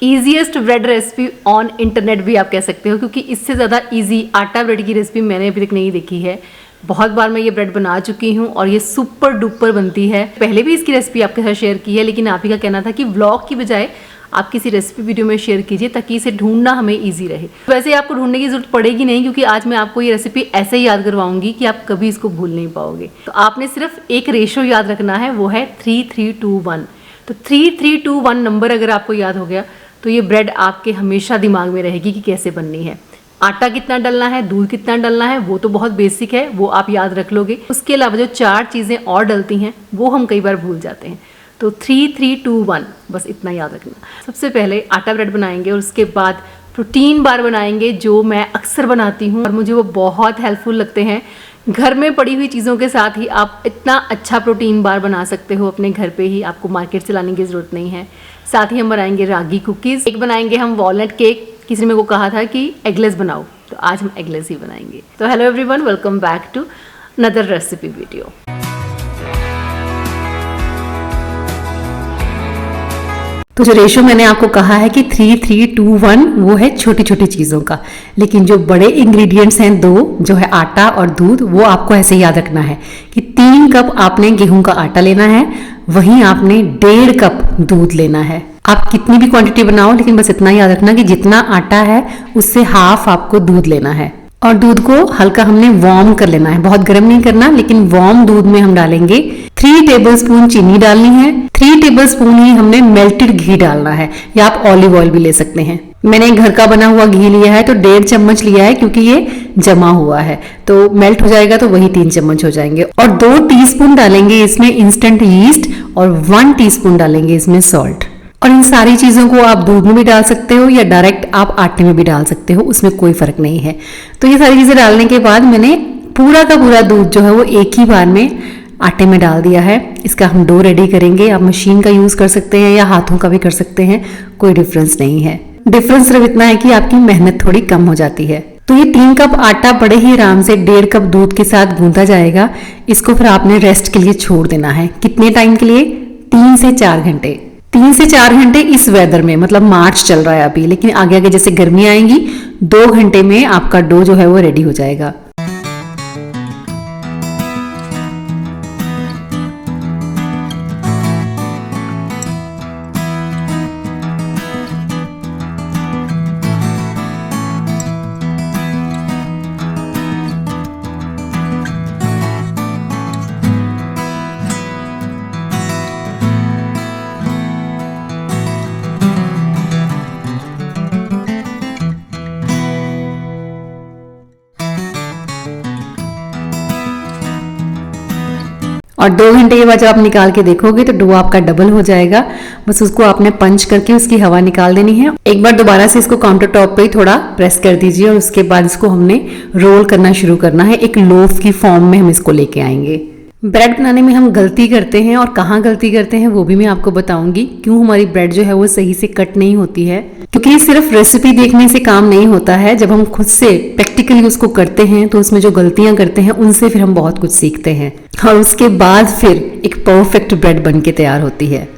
Easiest bread recipe on internet भी आप कह सकते हो, क्योंकि इससे ज़्यादा ईजी आटा ब्रेड की रेसिपी मैंने अभी तक नहीं देखी है। बहुत बार मैं ये ब्रेड बना चुकी हूँ और ये सुपर डुपर बनती है। पहले भी इसकी रेसिपी आपके साथ शेयर की है, लेकिन आप ही का कहना था कि व्लॉग की बजाय आप किसी रेसिपी वीडियो में शेयर कीजिए ताकि इसे ढूंढना हमें इजी रहे। वैसे आपको ढूंढने की जरूरत पड़ेगी नहीं, क्योंकि आज मैं आपको ये रेसिपी ऐसे ही याद करवाऊंगी कि आप कभी इसको भूल नहीं पाओगे। तो आपने सिर्फ एक रेशो याद रखना है, वो है 3321। तो 3321 नंबर अगर आपको याद हो गया तो ये ब्रेड आपके हमेशा दिमाग में रहेगी कि कैसे बननी है। आटा कितना डालना है, दूध कितना डालना है, वो तो बहुत बेसिक है, वो आप याद रख लोगे। उसके अलावा जो 4 चीज़ें और डलती हैं वो हम कई बार भूल जाते हैं। तो 3321 बस इतना याद रखना। सबसे पहले आटा ब्रेड बनाएंगे और उसके बाद प्रोटीन बार बनाएंगे, जो मैं अक्सर बनाती हूँ और मुझे वो बहुत हेल्पफुल लगते हैं। घर में पड़ी हुई चीज़ों के साथ ही आप इतना अच्छा प्रोटीन बार बना सकते हो अपने घर पे ही, आपको मार्केट से लाने की ज़रूरत नहीं है। साथ ही हम बनाएंगे रागी कुकीज़, एक बनाएंगे हम वॉलनट केक। किसी ने मेरे को कहा था कि एगलेस बनाओ, तो आज हम एगलेस ही बनाएंगे। तो hello everyone, welcome back to another recipe video. तो जो रेशो मैंने आपको कहा है कि 3321 वो है छोटी छोटी चीज़ों का, लेकिन जो बड़े इंग्रेडिएंट्स हैं 2, जो है आटा और दूध, वो आपको ऐसे याद रखना है कि 3 कप आपने गेहूं का आटा लेना है, वहीं आपने 1.5 कप दूध लेना है। आप कितनी भी क्वांटिटी बनाओ, लेकिन बस इतना याद रखना कि जितना आटा है उससे हाफ आपको दूध लेना है। और दूध को हल्का हमने वार्म कर लेना है, बहुत गर्म नहीं करना, लेकिन वार्म दूध में हम डालेंगे 3 टेबलस्पून चीनी डालनी है। 3 टेबलस्पून ही हमने मेल्टेड घी डालना है, या आप ऑलिव ऑयल भी ले सकते हैं। मैंने घर का बना हुआ घी लिया है तो 1.5 चम्मच लिया है, क्योंकि ये जमा हुआ है, तो मेल्ट हो जाएगा तो वही 3 चम्मच हो जाएंगे। और 2 टीस्पून डालेंगे इसमें इंस्टेंट यीस्ट और 1 टीस्पून डालेंगे इसमें सॉल्ट। और इन सारी चीज़ों को आप दूध में भी डाल सकते हो या डायरेक्ट आप आटे में भी डाल सकते हो, उसमें कोई फ़र्क नहीं है। तो ये सारी चीज़ें डालने के बाद मैंने पूरा का पूरा दूध जो है वो एक ही बार में आटे में डाल दिया है। इसका हम डो रेडी करेंगे। आप मशीन का यूज़ कर सकते हैं या हाथों का भी कर सकते हैं, कोई डिफरेंस नहीं है। डिफरेंस सिर्फ इतना है कि आपकी मेहनत थोड़ी कम हो जाती है। तो ये 3 कप आटा बड़े ही आराम से 1.5 कप दूध के साथ गूंथा जाएगा। इसको फिर आपने रेस्ट के लिए छोड़ देना है। कितने टाइम के लिए? 3 से 4 घंटे। 3 से 4 घंटे इस वेदर में, मतलब मार्च चल रहा है अभी, लेकिन आगे आगे जैसे गर्मी आएंगी 2 घंटे में आपका डो जो है वो रेडी हो जाएगा। और 2 घंटे के बाद जब आप निकाल के देखोगे तो डो आपका डबल हो जाएगा। बस उसको आपने पंच करके उसकी हवा निकाल देनी है। एक बार दोबारा से इसको काउंटर टॉप पे ही थोड़ा प्रेस कर दीजिए और उसके बाद इसको हमने रोल करना शुरू करना है। एक लोफ की फॉर्म में हम इसको लेके आएंगे। ब्रेड बनाने में हम गलती करते हैं, और कहाँ गलती करते हैं वो भी मैं आपको बताऊंगी, क्यों हमारी ब्रेड जो है वो सही से कट नहीं होती है। क्योंकि सिर्फ रेसिपी देखने से काम नहीं होता है, जब हम खुद से प्रैक्टिकली उसको करते हैं तो उसमें जो गलतियां करते हैं उनसे फिर हम बहुत कुछ सीखते हैं, और उसके बाद फिर एक परफेक्ट ब्रेड बन के तैयार होती है।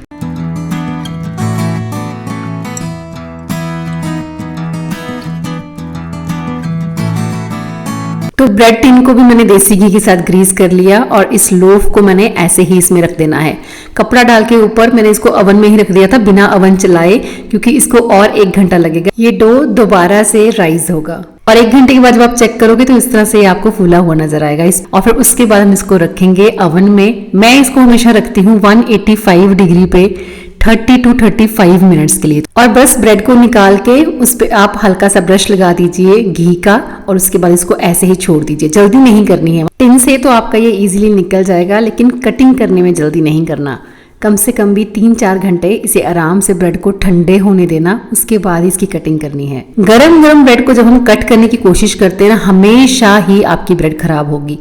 तो ब्रेड टिन को भी मैंने देसी घी के साथ ग्रीस कर लिया, और इस लोफ को मैंने ऐसे ही इसमें रख देना है। कपड़ा डाल के ऊपर मैंने इसको ओवन में ही रख दिया था बिना ओवन चलाए, क्योंकि इसको और 1 घंटा लगेगा। ये डो दोबारा से राइज होगा, और 1 घंटे के बाद जब आप चेक करोगे तो इस तरह से आपको फूला हुआ नजर आएगा। और फिर उसके बाद हम इसको रखेंगे ओवन में। मैं इसको हमेशा रखती हूँ 185 डिग्री पे 30 to 35 मिनट्स के लिए। और बस ब्रेड को निकाल के उस पर आप हल्का सा ब्रश लगा दीजिए घी का, और उसके बाद इसको ऐसे ही छोड़ दीजिए। जल्दी नहीं करनी है। टिन से तो आपका ये इजीली निकल जाएगा, लेकिन कटिंग करने में जल्दी नहीं करना। कम से कम भी 3-4 घंटे इसे आराम से ब्रेड को ठंडे होने देना, उसके बाद इसकी कटिंग करनी है। गरम गरम ब्रेड को जब हम कट करने की कोशिश करते हैं ना, हमेशा ही आपकी ब्रेड खराब होगी।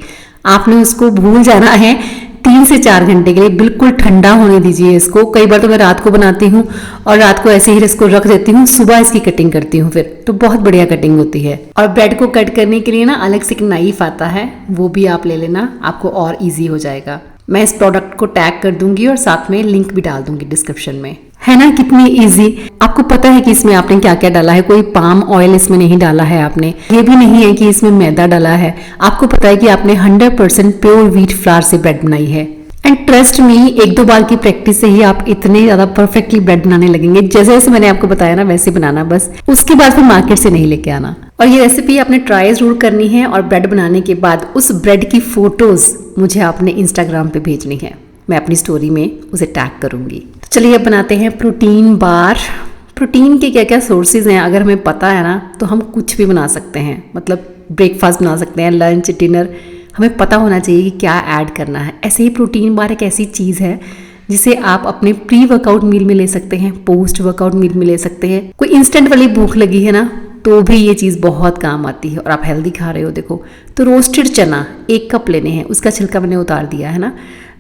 आपने उसको भूल जाना है 3 से 4 घंटे के लिए। बिल्कुल ठंडा होने दीजिए इसको। कई बार तो मैं रात को बनाती हूँ और रात को ऐसे ही इसको रख देती हूँ, सुबह इसकी कटिंग करती हूँ, फिर तो बहुत बढ़िया कटिंग होती है। और ब्रेड को कट करने के लिए ना अलग से एक नाइफ आता है, वो भी आप ले लेना, आपको और इजी हो जाएगा। मैं इस प्रोडक्ट को टैग कर दूंगी और साथ में लिंक भी डाल दूंगी डिस्क्रिप्शन में। है ना कितनी इजी। आपको पता है कि इसमें आपने क्या क्या डाला है, कोई पाम ऑयल इसमें नहीं डाला है आपने, ये भी नहीं है कि इसमें मैदा डाला है। आपको पता है कि आपने 100% प्योर व्हीट फ्लावर से ब्रेड बनाई है। एंड ट्रस्ट मी, एक दो बार की प्रैक्टिस से ही आप इतने ज्यादा परफेक्टली ब्रेड बनाने लगेंगे, जैसे जैसे मैंने आपको बताया ना वैसे बनाना, बस उसके बाद फिर मार्केट से नहीं लेके आना। और ये रेसिपी आपने ट्राई जरूर करनी है और ब्रेड बनाने के बाद उस ब्रेड की फोटोज मुझे आपने इंस्टाग्राम पे भेजनी है, मैं अपनी स्टोरी में उसे टैग करूंगी। तो चलिए अब बनाते हैं प्रोटीन बार। प्रोटीन के क्या क्या सोर्सेज हैं अगर हमें पता है ना तो हम कुछ भी बना सकते हैं, मतलब ब्रेकफास्ट बना सकते हैं, लंच डिनर, हमें पता होना चाहिए कि क्या ऐड करना है। ऐसे ही प्रोटीन बार एक ऐसी चीज़ है जिसे आप अपने प्री वर्कआउट मील में ले सकते हैं, पोस्ट वर्कआउट मील में ले सकते हैं। कोई इंस्टेंट वाली भूख लगी है ना तो भी ये चीज़ बहुत काम आती है और आप हेल्दी खा रहे हो। देखो तो रोस्टेड चना 1 कप लेने हैं, उसका छिलका मैंने उतार दिया है ना।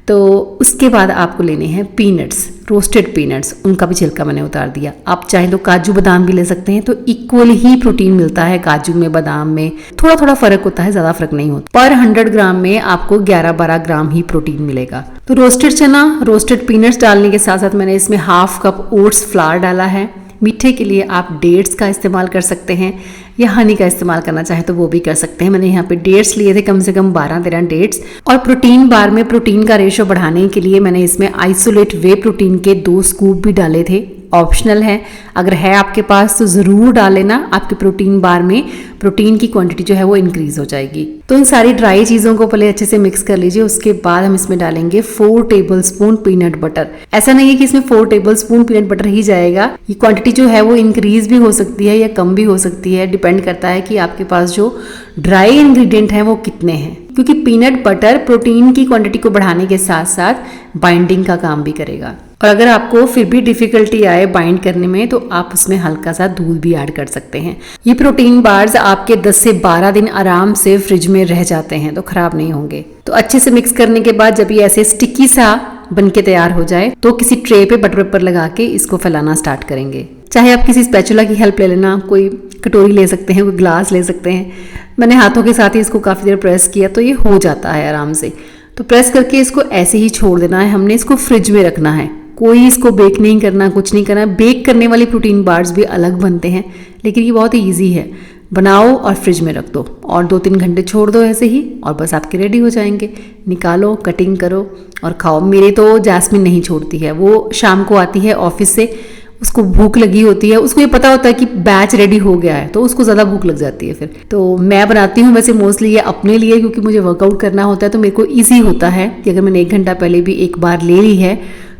तो उसके बाद आपको लेने हैं पीनट्स, रोस्टेड पीनट्स, उनका भी छिलका मैंने उतार दिया। आप चाहे तो काजू बादाम भी ले सकते हैं, तो इक्वल ही प्रोटीन मिलता है काजू में, बादाम में थोड़ा थोड़ा फर्क होता है, ज़्यादा फर्क नहीं होता। पर 100 ग्राम में आपको 11-12 ग्राम ही प्रोटीन मिलेगा। तो रोस्टेड चना, रोस्टेड पीनट्स डालने के साथ साथ मैंने इसमें 1/2 कप ओट्स फ्लावर डाला है। मीठे के लिए आप डेट्स का इस्तेमाल कर सकते हैं या हनी का इस्तेमाल करना चाहे तो वो भी कर सकते हैं। मैंने यहाँ पे डेट्स लिए थे, कम से कम 12-13 डेट्स। और प्रोटीन बार में प्रोटीन का रेशो बढ़ाने के लिए मैंने इसमें आइसोलेट वे प्रोटीन के 2 स्कूप भी डाले थे। ऑप्शनल है, अगर है आपके पास तो ज़रूर डाल लेना, आपके प्रोटीन बार में प्रोटीन की क्वांटिटी जो है वो इंक्रीज हो जाएगी। तो इन सारी ड्राई चीज़ों को पहले अच्छे से मिक्स कर लीजिए। उसके बाद हम इसमें डालेंगे 4 टेबलस्पून पीनट बटर। ऐसा नहीं है कि इसमें 4 टेबलस्पून पीनट बटर ही जाएगा, ये क्वांटिटी जो है वो इंक्रीज भी हो सकती है या कम भी हो सकती है, डिपेंड करता है कि आपके पास जो ड्राई इंग्रेडिएंट हैं वो कितने हैं, क्योंकि पीनट बटर प्रोटीन की क्वांटिटी को बढ़ाने के साथ साथ बाइंडिंग का काम भी करेगा। और अगर आपको फिर भी डिफिकल्टी आए बाइंड करने में तो आप उसमें हल्का सा दूध भी ऐड कर सकते हैं। ये प्रोटीन बार्स आपके 10 से 12 दिन आराम से फ्रिज में रह जाते हैं, तो खराब नहीं होंगे। तो अच्छे से मिक्स करने के बाद जब ये ऐसे स्टिकी सा बन के तैयार हो जाए तो किसी ट्रे पे बटर पेपर लगा के इसको फैलाना स्टार्ट करेंगे। चाहे आप किसी स्पैचुला की हेल्प ले लेना, कोई कटोरी ले सकते हैं, कोई ग्लास ले सकते हैं। मैंने हाथों के साथ ही इसको काफ़ी देर प्रेस किया तो ये हो जाता है आराम से। तो प्रेस करके इसको ऐसे ही छोड़ देना है, हमने इसको फ्रिज में रखना है, कोई इसको बेक नहीं करना, कुछ नहीं करना। बेक करने वाली प्रोटीन बार्स भी अलग बनते हैं, लेकिन ये बहुत ही ईजी है। बनाओ और फ्रिज में रख दो और 2-3 घंटे छोड़ दो ऐसे ही, और बस आपके रेडी हो जाएंगे। निकालो, कटिंग करो और खाओ। मेरे तो जैस्मिन नहीं छोड़ती है, वो शाम को आती है ऑफिस से, उसको भूख लगी होती है, उसको ये पता होता है कि बैच रेडी हो गया है, तो उसको ज़्यादा भूख लग जाती है। फिर तो मैं बनाती हूँ वैसे मोस्टली ये अपने लिए, क्योंकि मुझे वर्कआउट करना होता है तो मेरे को ईजी होता है कि अगर मैंने 1 घंटा पहले भी एक बार ले ली है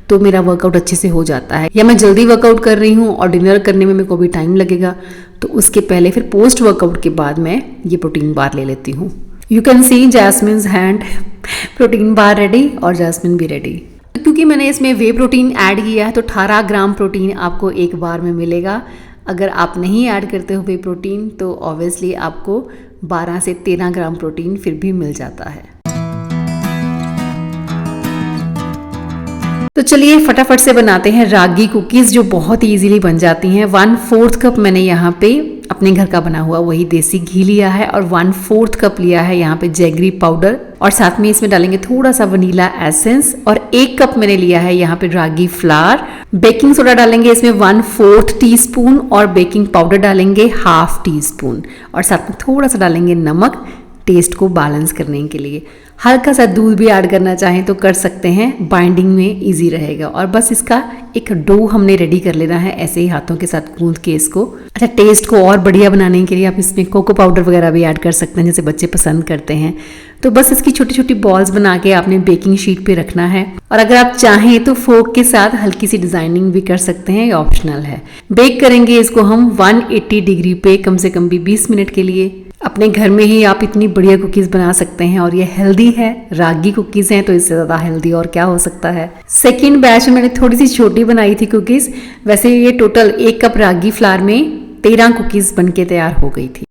तो मेरा वर्कआउट अच्छे से हो जाता है। या मैं जल्दी वर्कआउट कर रही हूँ और डिनर करने में मेरे को भी टाइम लगेगा, तो उसके पहले फिर पोस्ट वर्कआउट के बाद मैं ये प्रोटीन बार ले लेती हूँ। You can see Jasmine's hand, protein bar ready और जैस्मिन भी रेडी। क्योंकि मैंने इसमें वे प्रोटीन ऐड किया है तो 18 ग्राम प्रोटीन आपको एक बार में मिलेगा। अगर आप नहीं ऐड करते हो वे प्रोटीन तो ऑब्वियसली आपको 12 से 13 ग्राम प्रोटीन फिर भी मिल जाता है। तो चलिए फटाफट से बनाते हैं रागी कुकीज़, जो बहुत ही इजीली बन जाती हैं। 1/4 कप मैंने यहाँ पे अपने घर का बना हुआ वही देसी घी लिया है और 1/4 कप लिया है यहाँ पे जैगरी पाउडर, और साथ में इसमें डालेंगे थोड़ा सा वनीला एसेंस, और 1 कप मैंने लिया है यहाँ पे रागी फ्लावर। बेकिंग सोडा डालेंगे इसमें 1/4 टीस्पून और बेकिंग पाउडर डालेंगे 1/2 टीस्पून, और साथ में थोड़ा सा डालेंगे नमक टेस्ट को बैलेंस करने के लिए। हल्का सा दूध भी ऐड करना चाहें तो कर सकते हैं, बाइंडिंग में इजी रहेगा। और बस इसका एक डो हमने रेडी कर लेना है, ऐसे ही हाथों के साथ गूंद के इसको। अच्छा, टेस्ट को और बढ़िया बनाने के लिए आप इसमें कोको पाउडर वगैरह भी ऐड कर सकते हैं, जैसे बच्चे पसंद करते हैं। तो बस इसकी छोटी छोटी बॉल्स बना के आपने बेकिंग शीट पे रखना है, और अगर आप चाहें तो फोक के साथ हल्की सी डिजाइनिंग भी कर सकते हैं, ये ऑप्शनल है। बेक करेंगे इसको हम 180 डिग्री पे कम से कम भी 20 मिनट के लिए। अपने घर में ही आप इतनी बढ़िया कुकीज़ बना सकते हैं, और ये हेल्दी है, रागी कुकीज़ हैं तो इससे ज़्यादा हेल्दी और क्या हो सकता है। सेकेंड बैच में मैंने थोड़ी सी छोटी बनाई थी कुकीज़, वैसे ये टोटल 1 कप रागी फ्लावर में 13 कुकीज़ बन के तैयार हो गई थी।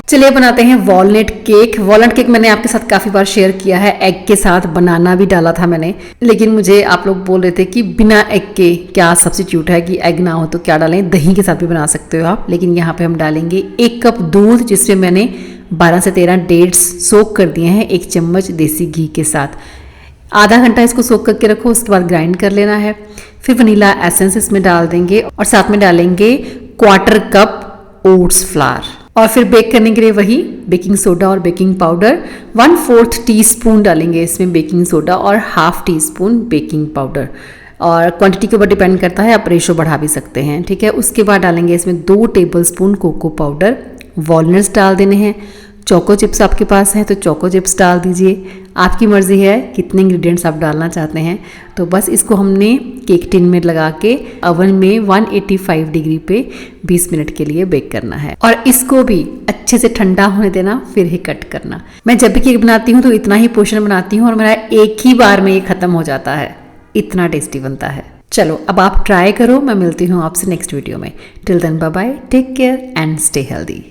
चलिए बनाते हैं वॉलनट केक। वॉलनट केक मैंने आपके साथ काफ़ी बार शेयर किया है, एग के साथ बनाना भी डाला था मैंने, लेकिन मुझे आप लोग बोल रहे थे कि बिना एग के क्या सब्स्टिट्यूट है, कि एग ना हो तो क्या डालें, दही के साथ भी बना सकते हो आप। लेकिन यहाँ पे हम डालेंगे 1 कप दूध, जिसमें मैंने 12 से 13 डेट्स सोक कर दिए हैं 1 चम्मच देसी घी के साथ। आधा घंटा इसको सोक करके रखो, उसके बाद ग्राइंड कर लेना है। फिर वनीला एसेंस इसमें डाल देंगे और साथ में डालेंगे 1/4 कप ओट्स फ्लावर। और फिर बेक करने के लिए वही बेकिंग सोडा और बेकिंग पाउडर 1/4 टीस्पून डालेंगे इसमें बेकिंग सोडा और 1/2 टीस्पून बेकिंग पाउडर। और क्वांटिटी के ऊपर डिपेंड करता है, आप रेशो बढ़ा भी सकते हैं, ठीक है। उसके बाद डालेंगे इसमें 2 टेबलस्पून कोको पाउडर। वॉलनट्स डाल देने हैं। चोको चिप्स आपके पास है तो चोको चिप्स डाल दीजिए, आपकी मर्जी है कितने इंग्रेडिएंट्स आप डालना चाहते हैं। तो बस इसको हमने केक टिन में लगा के ओवन में 185 डिग्री पे 20 मिनट के लिए बेक करना है। और इसको भी अच्छे से ठंडा होने देना, फिर ही कट करना। मैं जब भी केक बनाती हूँ तो इतना ही पोर्शन बनाती हूँ और मेरा एक ही बार में ये खत्म हो जाता है, इतना टेस्टी बनता है। चलो अब आप ट्राई करो, मैं मिलती हूँ आपसे नेक्स्ट वीडियो में। Till then bye bye, take care and stay healthy.